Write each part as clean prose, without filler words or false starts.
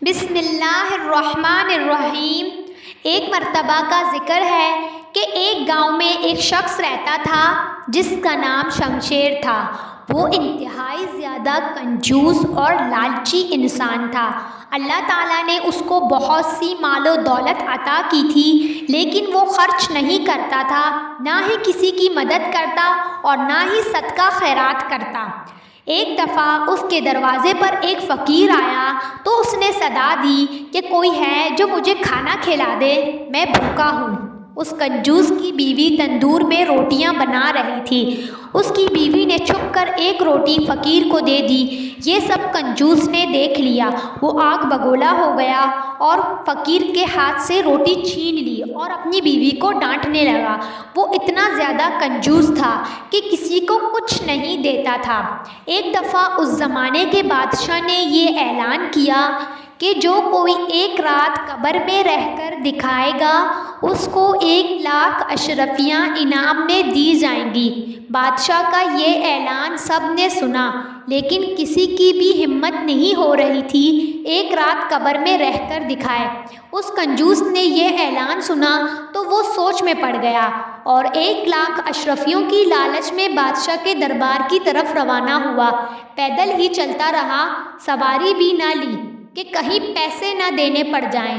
بسم اللہ الرحمن الرحیم۔ ایک مرتبہ کا ذکر ہے کہ ایک گاؤں میں ایک شخص رہتا تھا جس کا نام شمشیر تھا۔ وہ انتہائی زیادہ کنجوس اور لالچی انسان تھا۔ اللہ تعالیٰ نے اس کو بہت سی مال و دولت عطا کی تھی، لیکن وہ خرچ نہیں کرتا تھا، نہ ہی کسی کی مدد کرتا اور نہ ہی صدقہ خیرات کرتا۔ ایک دفعہ اس کے دروازے پر ایک فقیر آیا تو اس نے صدا دی کہ کوئی ہے جو مجھے کھانا کھلا دے، میں بھوکا ہوں۔ اس کنجوس کی بیوی تندور میں روٹیاں بنا رہی تھی۔ اس کی بیوی نے چھپ کر ایک روٹی فقیر کو دے دی۔ یہ سب کنجوس نے دیکھ لیا۔ وہ آگ بگولا ہو گیا اور فقیر کے ہاتھ سے روٹی چھین لی اور اپنی بیوی کو ڈانٹنے لگا۔ وہ اتنا زیادہ کنجوس تھا کہ کسی کو کچھ نہیں دیتا تھا۔ ایک دفعہ اس زمانے کے بادشاہ نے یہ اعلان کیا کہ جو کوئی ایک رات قبر میں رہ کر دکھائے گا اس کو 1,00,000 اشرفیاں انعام میں دی جائیں گی۔ بادشاہ کا یہ اعلان سب نے سنا، لیکن کسی کی بھی ہمت نہیں ہو رہی تھی ایک رات قبر میں رہ کر دکھائے۔ اس کنجوس نے یہ اعلان سنا تو وہ سوچ میں پڑ گیا اور 1,00,000 اشرفیوں کی لالچ میں بادشاہ کے دربار کی طرف روانہ ہوا۔ پیدل ہی چلتا رہا، سواری بھی نہ لی کہ کہیں پیسے نہ دینے پڑ جائیں۔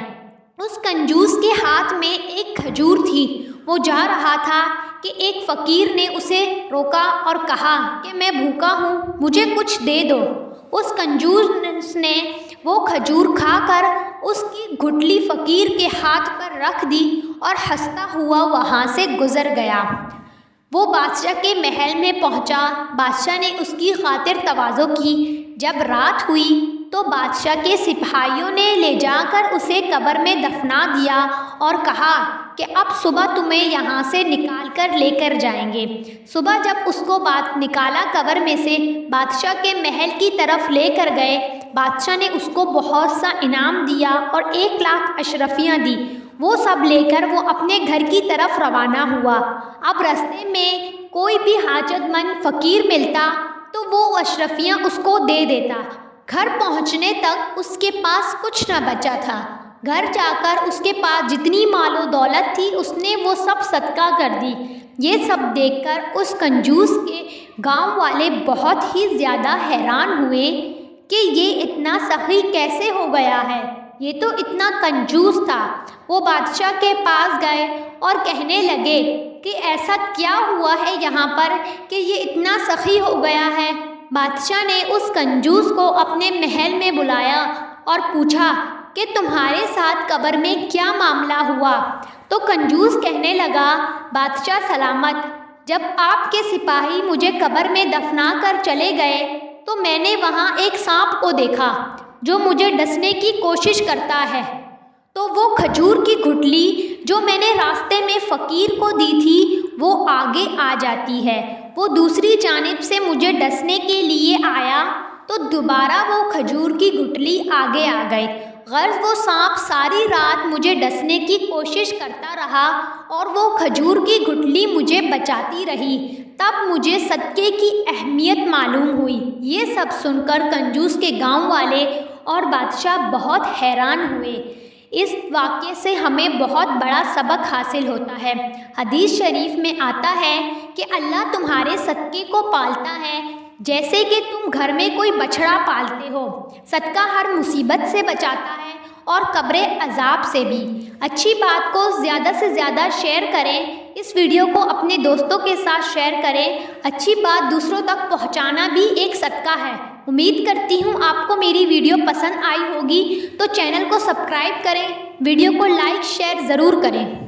اس کنجوس کے ہاتھ میں ایک کھجور تھی۔ وہ جا رہا تھا کہ ایک فقیر نے اسے روکا اور کہا کہ میں بھوکا ہوں، مجھے کچھ دے دو۔ اس کنجوس نے وہ کھجور کھا کر اس کی گٹھلی فقیر کے ہاتھ پر رکھ دی اور ہنستا ہوا وہاں سے گزر گیا۔ وہ بادشاہ کے محل میں پہنچا۔ بادشاہ نے اس کی خاطر تواضع کی۔ جب رات ہوئی تو بادشاہ کے سپاہیوں نے لے جا کر اسے قبر میں دفنا دیا اور کہا کہ اب صبح تمہیں یہاں سے نکال کر لے کر جائیں گے۔ صبح جب اس کو نکالا قبر میں سے، بادشاہ کے محل کی طرف لے کر گئے۔ بادشاہ نے اس کو بہت سا انعام دیا اور 1,00,000 اشرفیاں دی۔ وہ سب لے کر وہ اپنے گھر کی طرف روانہ ہوا۔ اب راستے میں کوئی بھی حاجت مند فقیر ملتا تو وہ اشرفیاں اس کو دے دیتا۔ گھر پہنچنے تک اس کے پاس کچھ نہ بچا تھا۔ گھر جا کر اس کے پاس جتنی مال و دولت تھی اس نے وہ سب صدقہ کر دی۔ یہ سب دیکھ کر اس کنجوس کے گاؤں والے بہت ہی زیادہ حیران ہوئے کہ یہ اتنا سخی کیسے ہو گیا ہے، یہ تو اتنا کنجوس تھا۔ وہ بادشاہ کے پاس گئے اور کہنے لگے کہ ایسا کیا ہوا ہے یہاں پر کہ یہ اتنا سخی ہو گیا ہے۔ بادشاہ نے اس کنجوس کو اپنے محل میں بلایا اور پوچھا کہ تمہارے ساتھ قبر میں کیا معاملہ ہوا؟ تو کنجوس کہنے لگا، بادشاہ سلامت، جب آپ کے سپاہی مجھے قبر میں دفنا کر چلے گئے تو میں نے وہاں ایک سانپ کو دیکھا جو مجھے ڈسنے کی کوشش کرتا ہے۔ تو وہ کھجور کی گٹھلی جو میں نے راستے میں فقیر کو دی تھی وہ آگے آ جاتی ہے۔ وہ دوسری جانب سے مجھے ڈسنے کے لیے آیا تو دوبارہ وہ کھجور کی گٹھلی آگے آ گئی۔ غرض وہ سانپ ساری رات مجھے ڈسنے کی کوشش کرتا رہا اور وہ کھجور کی گٹھلی مجھے بچاتی رہی۔ تب مجھے صدقے کی اہمیت معلوم ہوئی۔ یہ سب سن کر کنجوس کے گاؤں والے اور بادشاہ بہت حیران ہوئے۔ اس واقعے سے ہمیں بہت بڑا سبق حاصل ہوتا ہے۔ حدیث شریف میں آتا ہے کہ اللہ تمہارے صدقے کو پالتا ہے جیسے کہ تم گھر میں کوئی بچھڑا پالتے ہو۔ صدقہ ہر مصیبت سے بچاتا ہے اور قبر عذاب سے بھی۔ اچھی بات کو زیادہ سے زیادہ شیئر کریں۔ اس ویڈیو کو اپنے دوستوں کے ساتھ شیئر کریں۔ اچھی بات دوسروں تک پہنچانا بھی ایک صدقہ ہے۔ امید کرتی ہوں آپ کو میری ویڈیو پسند آئی ہوگی، تو چینل کو سبسکرائب کریں، ویڈیو کو لائک شیئر ضرور کریں۔